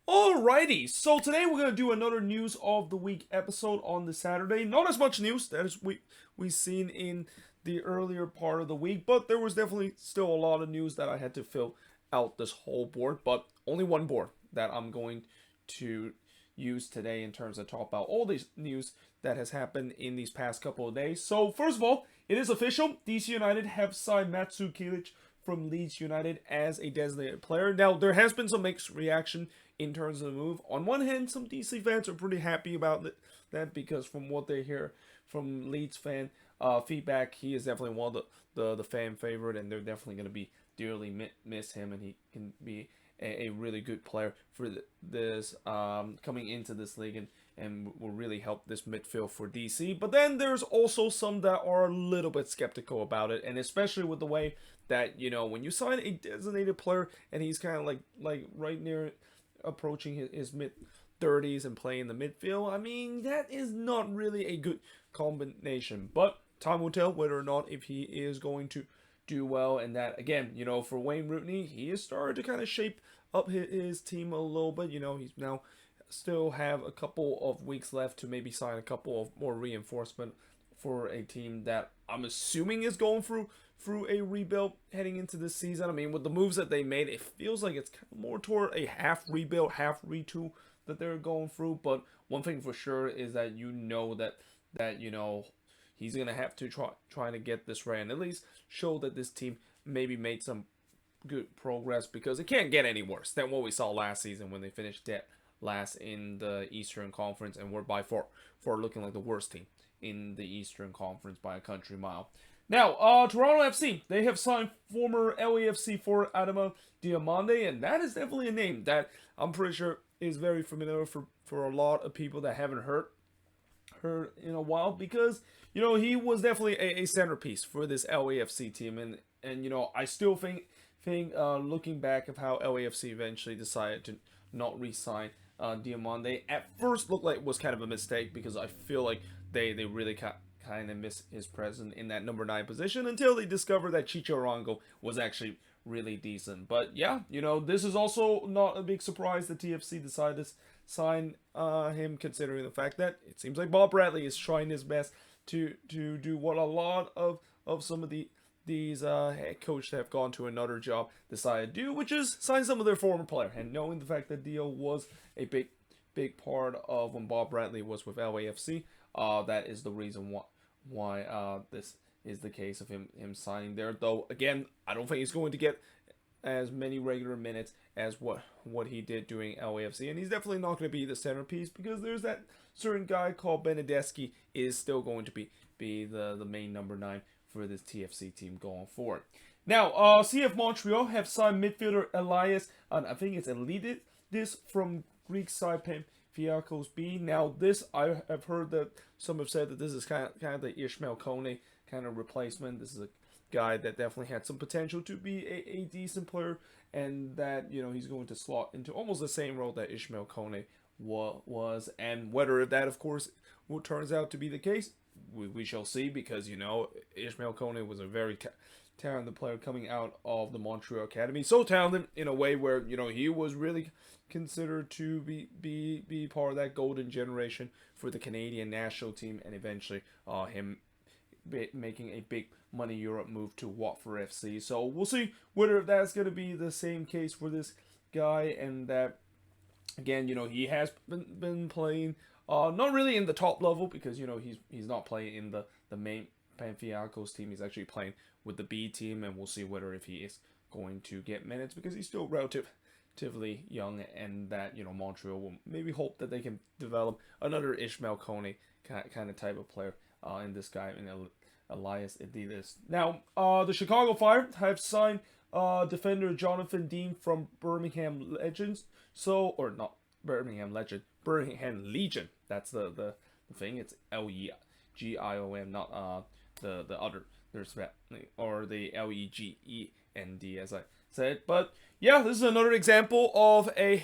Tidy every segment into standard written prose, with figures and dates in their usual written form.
Alrighty, so today we're gonna do another news of the week episode on the Saturday. Not as much news as we seen in the earlier part of the week, but there was definitely still a lot of news that I had to fill out this whole board. But only one board that I'm going to use today in terms of talk about all these news that has happened in these past couple of days. So first of all, it is official: DC United have signed Mateusz Klich from Leeds United as a designated player. Now there has been some mixed reaction in terms of the move. On one hand, some DC fans are pretty happy about that because from what they hear from Leeds fan feedback, he is definitely one of the fan favorite, and they're definitely going to be dearly miss him, and he can be a really good player for this coming into this league, and will really help this midfield for DC. But then there's also some that are a little bit skeptical about it, and especially with the way that, you know, when you sign a designated player and he's kind of like right near approaching his mid 30s and playing the midfield, I mean, that is not really a good combination. But time will tell whether or not if he is going to do well. And that, again, you know, for Wayne Rooney, he has started to kind of shape up his team a little bit. You know, he's now still have a couple of weeks left to maybe sign a couple of more reinforcement for a team that I'm assuming is going through a rebuild heading into this season. I mean, with the moves that they made, it feels like it's kind of more toward a half rebuild, half retool that they're going through. But one thing for sure is that you know he's gonna have to trying to get this right and at least show that this team maybe made some good progress, because it can't get any worse than what we saw last season when they finished dead last in the Eastern Conference and were by far looking like the worst team in the Eastern Conference by a country mile. Now, Toronto FC, they have signed former LAFC forward Adama Diomande, and that is definitely a name that I'm pretty sure is very familiar for a lot of people that haven't heard in a while, because, you know, he was definitely a centerpiece for this LAFC team, and you know, I still think looking back of how LAFC eventually decided to not re-sign Diomande, at first looked like it was kind of a mistake, because I feel like they really kind of miss his presence in that number 9 position until they discovered that Chicho Arango was actually really decent. But yeah, you know, this is also not a big surprise that TFC decided to sign him, considering the fact that it seems like Bob Bradley is trying his best to do what a lot of some of these head coaches that have gone to another job decided to do, which is sign some of their former player. And knowing the fact that Dio was a big part of when Bob Bradley was with LAFC, that is the reason why this is the case of him signing there. Though again, I don't think he's going to get as many regular minutes as what he did doing LAFC, and he's definitely not going to be the centerpiece, because there's that certain guy called Benedeschi is still going to be the main number 9 for this TFC team going forward. Now, CF Montreal have signed midfielder Elias, and I think it's Elidis, this from Greek side Panathinaikos B. Now, this, I have heard that some have said that this is kind of the Ishmael Kone kind of replacement. This is a guy that definitely had some potential to be a decent player, and that, you know, he's going to slot into almost the same role that Ishmael Kone was. And whether that, of course, what turns out to be the case, we shall see, because, you know, Ishmael Kone was a very talented player coming out of the Montreal Academy. So talented in a way where, you know, he was really considered to be part of that golden generation for the Canadian national team, and eventually him making a big money Europe move to Watford FC. So we'll see whether that's going to be the same case for this guy, and that, again, you know, he has been playing not really in the top level, because, you know, he's not playing in the main Panathinaikos team. He's actually playing with the B team, and we'll see whether if he is going to get minutes, because he's still relatively young, and that, you know, Montreal will maybe hope that they can develop another Ishmael Kone kind of type of player in this guy, in Elias Elidis. Now, the Chicago Fire have signed defender Jonathan Dean from Birmingham Legends. So, or not Birmingham Legend, Birmingham Legion. That's the thing. It's Legion, not the other. There's or the Legend, as I said. But yeah, this is another example of a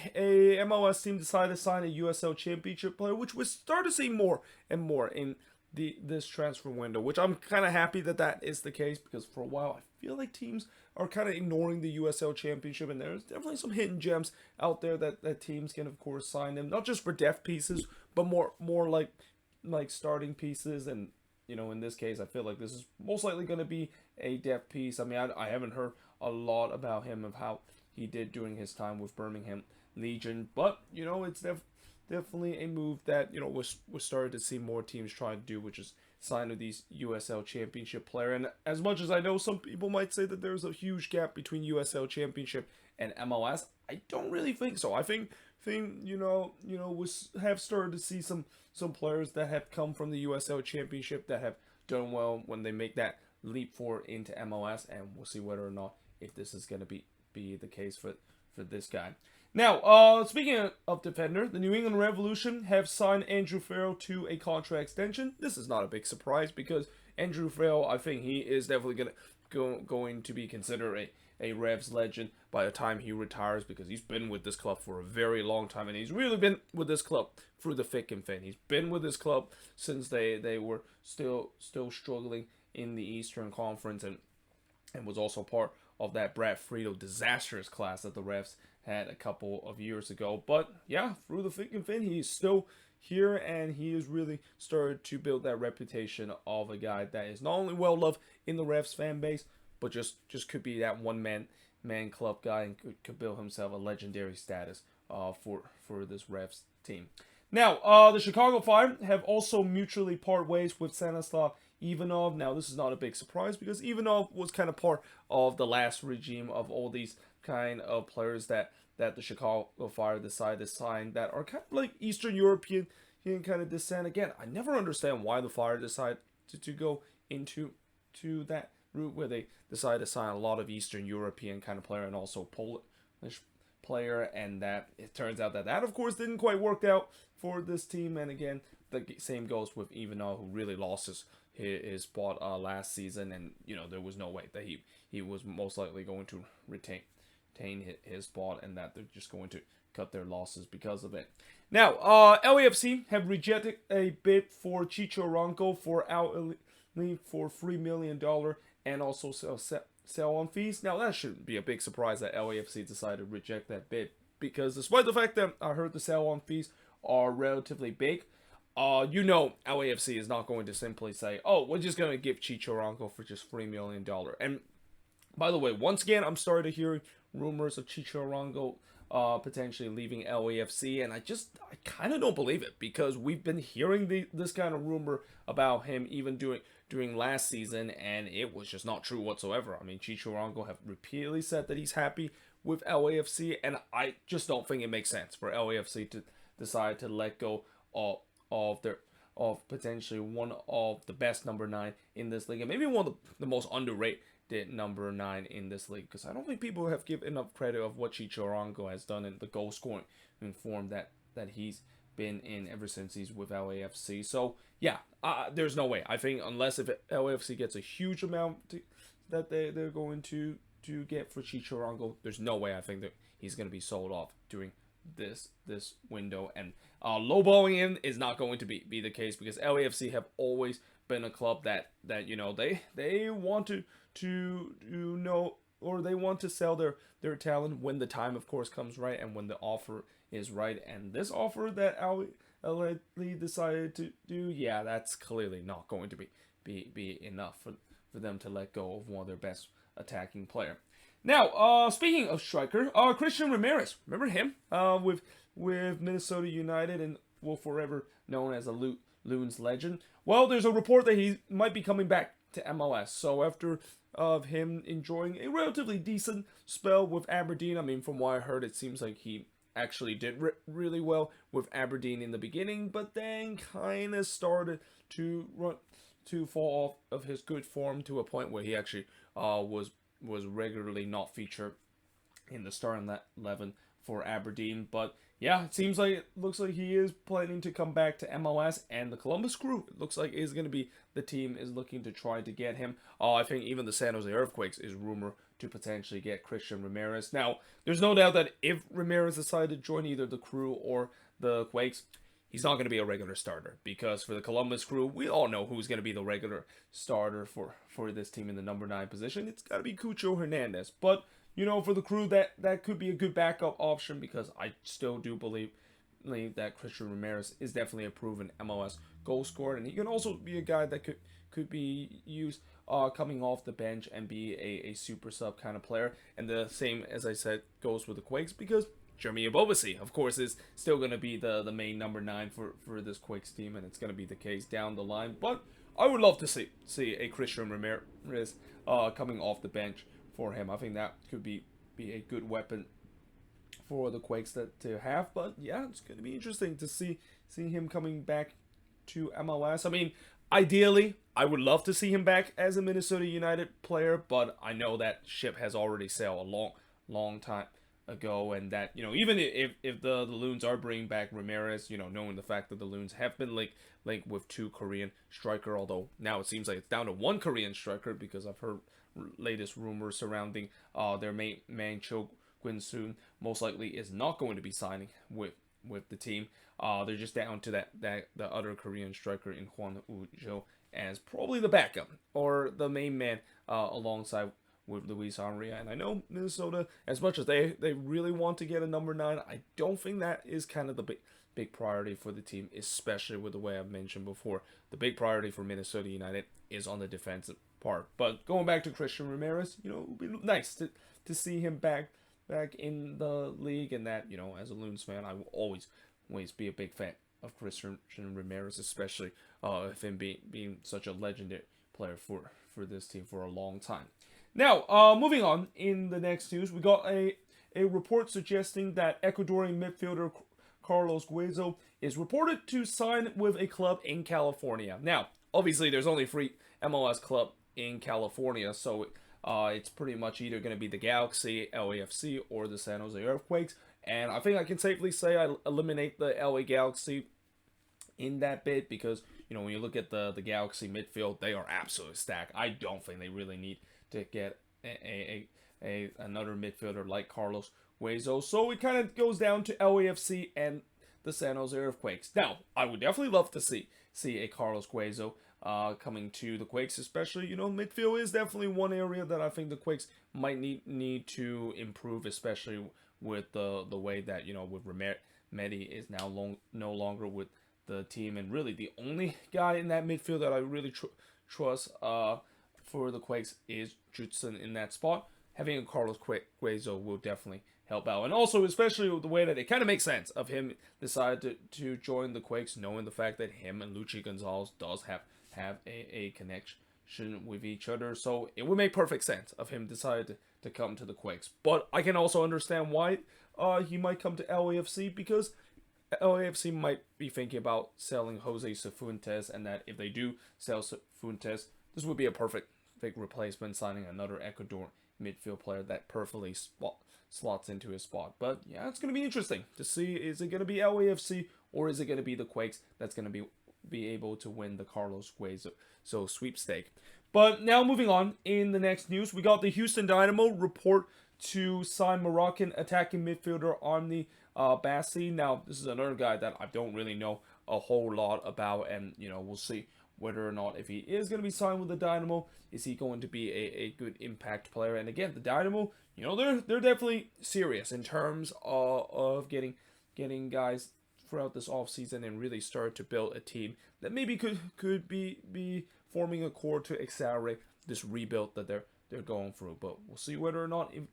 MLS team decided to sign a USL Championship player, which we start to see more and more in this transfer window, which I'm kind of happy that that is the case, because for a while I feel like teams are kind of ignoring the USL Championship, and there's definitely some hidden gems out there that teams can of course sign them, not just for depth pieces, but more like starting pieces. And in this case, I feel like this is most likely going to be a depth piece. I mean, I haven't heard a lot about him, of how he did during his time with Birmingham Legion, but it's definitely a move that we're starting to see more teams try to do, which is sign of these USL Championship player. And as much as I know some people might say that there's a huge gap between USL Championship and MLS, I don't really think so. I think we have started to see some players that have come from the USL Championship that have done well when they make that leap forward into MLS, and we'll see whether or not if this is going to be the case for this guy. Now, speaking of defender, the New England Revolution have signed Andrew Farrell to a contract extension. This is not a big surprise, because Andrew Farrell, I think he is definitely going to be considered a Revs legend by the time he retires, because he's been with this club for a very long time, and he's really been with this club through the thick and thin. He's been with this club since they were still struggling in the Eastern Conference, and was also part of that Brad Friedel disastrous class that the Revs had a couple of years ago. But yeah, through the thick and thin, he's still here, and he has really started to build that reputation of a guy that is not only well loved in the Revs fan base, but just could be that one man club guy, and could build himself a legendary status for this Revs team. Now, the Chicago Fire have also mutually part ways with Stanislav Ivanov. Now, this is not a big surprise, because Ivanov was kind of part of the last regime of all these kind of players that the Chicago Fire decided to sign, that are kind of like Eastern European kind of descent. Again, I never understand why the Fire decided to go into that route, where they decided to sign a lot of Eastern European kind of player, and also Polish player, and that it turns out that of course didn't quite work out for this team. And again, the same goes with Ivanov, who really lost his spot last season, and there was no way that he was most likely going to retain his spot, and that they're just going to cut their losses because of it. Now, LAFC have rejected a bid for Chicho Arango for $3 million, and also sell on fees. Now, that shouldn't be a big surprise that LAFC decided to reject that bid, because despite the fact that I heard the sell on fees are relatively big, LAFC is not going to simply say, oh, we're just going to give Chicho Arango for just $3 million. And by the way, once again, I'm starting to hear rumors of Chicho Arango potentially leaving LAFC, and I kind of don't believe it, because we've been hearing this kind of rumor about him even during last season, and it was just not true whatsoever. I mean, Chicho Arango have repeatedly said that he's happy with LAFC, and I just don't think it makes sense for LAFC to decide to let go of potentially one of the best number 9 in this league, and maybe one of the most underrated number 9 in this league, because I don't think people have given enough credit of what Chicho Arango has done in the goal scoring form that he's been in ever since he's with LAFC. So yeah, there's no way. I think unless if LAFC gets a huge amount that they're going to get for Chicho Arango, there's no way I think that he's going to be sold off during this window. And lowballing him is not going to be the case, because LAFC have always been a club that they want to know, or they want to sell their talent when the time of course comes right, and when the offer is right. And this offer that LA decided to do, yeah, that's clearly not going to be enough for them to let go of one of their best attacking player. Now, speaking of striker, Christian Ramirez, remember him with Minnesota United, and will forever known as a Loons legend. Well, there's a report that he might be coming back to MLS. So after of him enjoying a relatively decent spell with Aberdeen, I mean, from what I heard, it seems like he actually did really well with Aberdeen in the beginning, but then kind of started to fall off of his good form, to a point where he actually was regularly not featured in the starting 11 for Aberdeen. But yeah, it looks like he is planning to come back to MLS, and the Columbus Crew, it looks like, is going to be the team is looking to try to get him. I think even the San Jose Earthquakes is rumored to potentially get Christian Ramirez. Now, there's no doubt that if Ramirez decided to join either the Crew or the Quakes, he's not going to be a regular starter, because for the Columbus Crew, we all know who's going to be the regular starter for this team in the number 9 position. It's got to be Chicho Hernandez. But, for the Crew, that could be a good backup option, because I still do believe that Christian Ramirez is definitely a proven MLS goal scorer, and he can also be a guy that could be used coming off the bench and be a super sub kind of player. And the same, as I said, goes with the Quakes, because Jeremy Ebobisse, of course, is still going to be the main number 9 for this Quakes team, and it's going to be the case down the line. But I would love to see a Christian Ramirez coming off the bench for him. I think that could be a good weapon for the Quakes to have. But yeah, it's going to be interesting to see him coming back to MLS. I mean, ideally, I would love to see him back as a Minnesota United player, but I know that ship has already sailed a long time ago, and that, even if the Loons are bringing back Ramirez, knowing the fact that the Loons have been linked with 2 Korean striker, although now it seems like it's down to 1 Korean striker, because I've heard latest rumors surrounding their main man Cho Gwin-soon most likely is not going to be signing with the team. They're just down to the other Korean striker in Hwan Woo-jo as probably the backup or the main man alongside with Luis Henry. And I know Minnesota, as much as they really want to get a number 9, I don't think that is kind of the big priority for the team, especially with the way I've mentioned before. The big priority for Minnesota United is on the defensive part. But going back to Christian Ramirez, it would be nice to see him back in the league, and that, as a Loons fan, I will always be a big fan of Christian Ramirez, especially of him being such a legendary player for this team for a long time. Now, moving on, in the next news, we got a report suggesting that Ecuadorian midfielder Carlos Guezo is reported to sign with a club in California. Now, obviously, there's only 3 MLS club in California, so it's pretty much either going to be the Galaxy, LAFC, or the San Jose Earthquakes. And I think I can safely say I eliminate the LA Galaxy in that bit, because, when you look at the Galaxy midfield, they are absolutely stacked. I don't think they really need to get another midfielder like Carlos Guezo. So it kind of goes down to LAFC and the San Jose Earthquakes. Now, I would definitely love to see a Carlos Guezo coming to the Quakes, especially, midfield is definitely one area that I think the Quakes might need to improve, especially with the way that, with Medi is now no longer with the team, and really the only guy in that midfield that I really trust for the Quakes is Judson in that spot. Having a Carlos Guezo will definitely help out, and also especially with the way that it kind of makes sense of him decide to join the Quakes, knowing the fact that him and Luchi Gonzalez does have a connection with each other. So it would make perfect sense of him decide to come to the Quakes. But I can also understand why he might come to LAFC, because LAFC might be thinking about selling Jose Cifuentes, and that if they do sell Cifuentes, this would be a perfect replacement, signing another Ecuador midfield player that perfectly slots into his spot. But yeah, it's going to be interesting to see, is it going to be LAFC or is it going to be the Quakes that's going to be able to win the Carlos Guezo sweepstake. But now moving on, in the next news, we got the Houston Dynamo report to sign Moroccan attacking midfielder Arni Bassi. Now, this is another guy that I don't really know a whole lot about, and we'll see whether or not, if he is going to be signed with the Dynamo, is he going to be a good impact player. And again, the Dynamo, they're definitely serious in terms of getting guys throughout this offseason and really start to build a team that maybe could be forming a core to accelerate this rebuild that they're going through. But we'll see whether or not if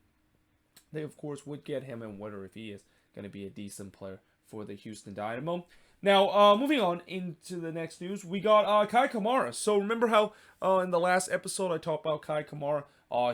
they, of course, would get him, and whether if he is going to be a decent player for the Houston Dynamo. Now, moving on into the next news, we got Kai Kamara. So remember how in the last episode I talked about Kai Kamara?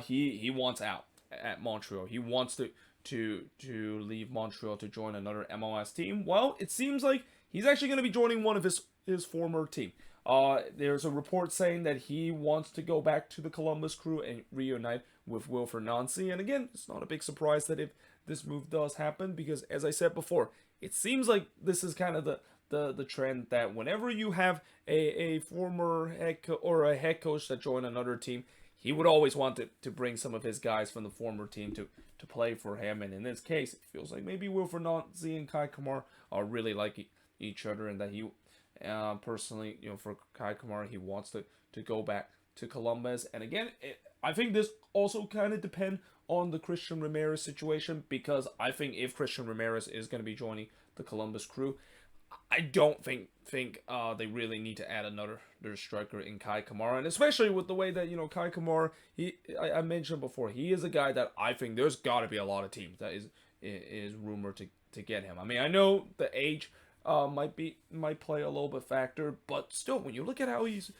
He wants out at Montreal. He wants to leave Montreal to join another MLS team. Well, it seems like he's actually going to be joining one of his former team. There's a report saying that he wants to go back to the Columbus Crew and reunite with Wilfried Nancy. And again, it's not a big surprise that if this move does happen, because as I said before, it seems like this is kind of the trend that whenever you have a former head coach that joined another team, he would always want to bring some of his guys from the former team to play for him. And in this case, it feels like maybe Wilfried Nancy and Kai Kamara are really like each other, and that he personally, for Kai Kamara, he wants to go back to Columbus. And again, I think this also kind of depends on the Christian Ramirez situation, because I think if Christian Ramirez is going to be joining the Columbus Crew, I don't think they really need to add another striker in Kai Kamara, and especially with the way that Kai Kamara, I mentioned before, he is a guy that I think there's got to be a lot of teams that is rumored to get him. I mean, I know the age might play a little bit factor, but still, when you look at how he's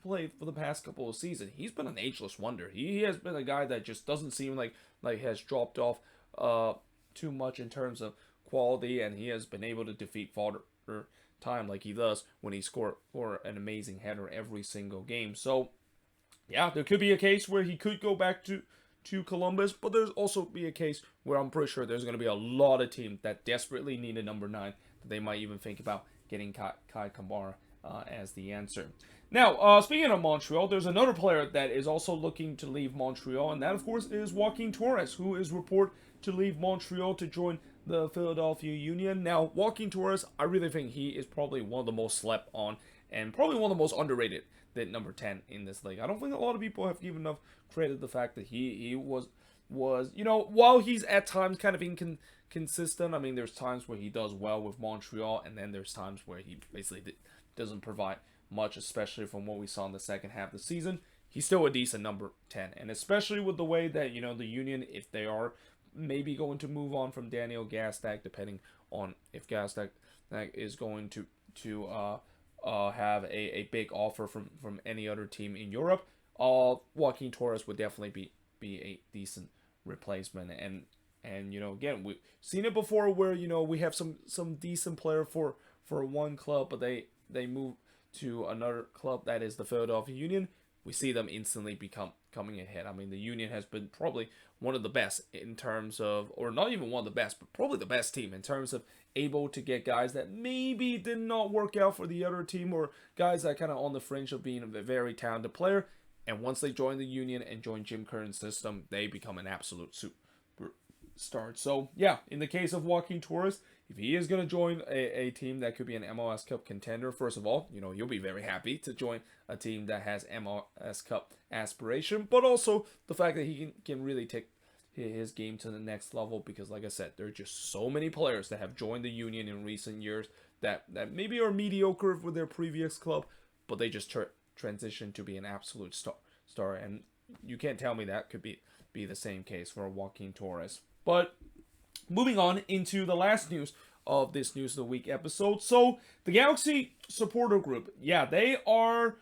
played for the past couple of seasons, he's been an ageless wonder. He has been a guy that just doesn't seem like has dropped off too much in terms of quality, and he has been able to defeat Father time like he does when he scored for an amazing header every single game. So yeah, there could be a case where he could go back to Columbus, but there's also be a case where I'm pretty sure there's going to be a lot of teams that desperately need a number 9, that they might even think about getting Kai Kamara as the answer. Now, speaking of Montreal, there's another player that is also looking to leave Montreal, and that, of course, is Joaquin Torres, who is reported to leave Montreal to join the Philadelphia Union. Now, Joaquin Torres, I really think he is probably one of the most slept on and probably one of the most underrated than number 10 in this league. I don't think a lot of people have given enough credit to the fact that he was while he's at times kind of inconsistent. I mean, there's times where he does well with Montreal, and then there's times where he basically doesn't provide much, especially from what we saw in the second half of the season. He's still a decent number 10, and especially with the way that the Union, if they are maybe going to move on from Daniel Gastag, depending on if Gastag is going to have a big offer from any other team in Europe, Joaquin Torres would definitely be a decent replacement. And again, we've seen it before where we have some decent player for one club, but they move to another club, that is the Philadelphia Union. We see them instantly coming ahead. I mean, the Union has been probably one of the best in terms of, or not even one of the best, but probably the best team in terms of able to get guys that maybe did not work out for the other team, or guys that kind of on the fringe of being a very talented player. And once they join the Union and join Jim Curtin's system, they become an absolute superstar. So yeah, in the case of Joaquin Torres, if he is going to join a team that could be an MLS Cup contender, first of all, you'll be very happy to join a team that has MLS Cup aspiration, but also the fact that he can really take his game to the next level, because like I said, there are just so many players that have joined the Union in recent years that maybe are mediocre with their previous club, but they just transition to be an absolute star, and you can't tell me that could be the same case for Joaquin Torres. But moving on into the last news of this News of the Week episode. So the Galaxy supporter group, yeah, they are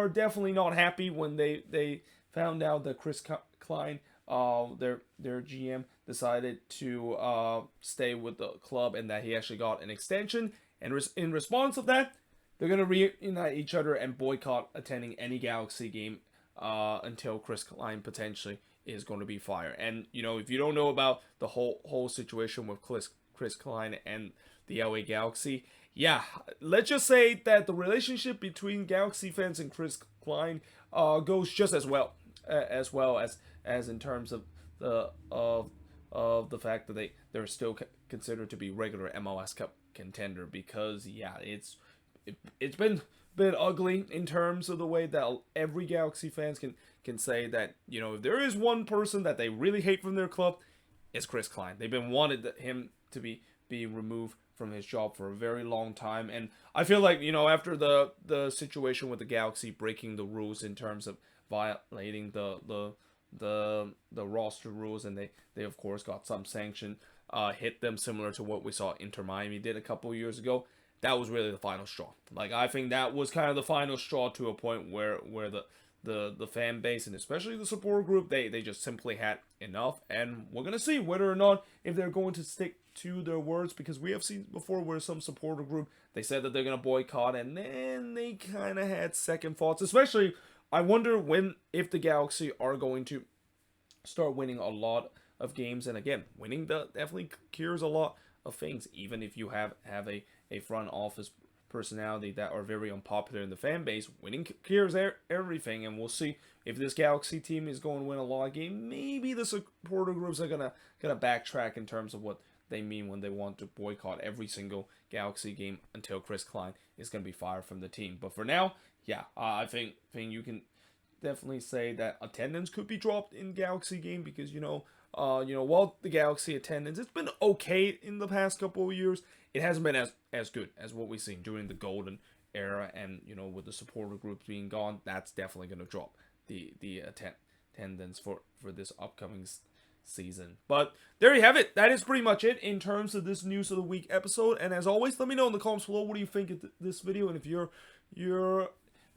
definitely not happy when they found out that Chris Klein, their GM, decided to stay with the club, and that he actually got an extension. And in response of that, they're going to reunite each other and boycott attending any Galaxy game until Chris Klein potentially is going to be fired. And if you don't know about the whole situation with Chris Klein and the LA Galaxy, yeah, let's just say that the relationship between Galaxy fans and Chris Klein goes just as well as in terms of the fact that they're still considered to be regular MLS Cup contender, because yeah, it's been a bit ugly in terms of the way that every Galaxy fans can say that if there is one person that they really hate from their club, it's Chris Klein. They've been wanted him to be removed from his job for a very long time, and I feel like after the situation with the Galaxy breaking the rules in terms of violating the roster rules, and they of course got some sanction hit them, similar to what we saw Inter Miami did a couple of years ago. That was really the final straw. Like, I think that was kind of the final straw, to a point where the fan base, and especially the support group, they just simply had enough. And we're gonna see whether or not if they're going to stick to their words, because we have seen before where some supporter group, they said that they're gonna boycott, and then they kind of had second thoughts. Especially, I wonder if the Galaxy are going to start winning a lot of games. And again, winning definitely cures a lot of things, even if you have a front office personality that are very unpopular in the fan base. Winning cures everything, and we'll see if this Galaxy team is going to win a lot of games. Maybe the supporter groups are gonna backtrack in terms of what they mean when they want to boycott every single Galaxy game until Chris Klein is going to be fired from the team. But for now, yeah, I think you can definitely say that attendance could be dropped in Galaxy game because while the Galaxy attendance, it's been okay in the past couple of years, it hasn't been as good as what we've seen during the golden era, and with the supporter groups being gone, that's definitely going to drop the attendance for this upcoming season. But there you have it. That is pretty much it in terms of this news of the week episode. And as always, let me know in the comments below what do you think of this video, and if you're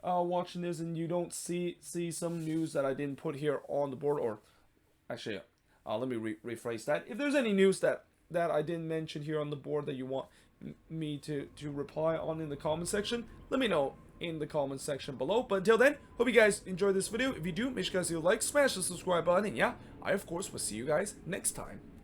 watching this and you don't see some news that I didn't put here on the board, or actually, let me rephrase that. If there's any news that I didn't mention here on the board that you want me to reply on in the comment section, let me know in the comment section below. But until then, hope you guys enjoyed this video. If you do, make sure you guys leave a like, smash the subscribe button, and yeah, I of course will see you guys next time.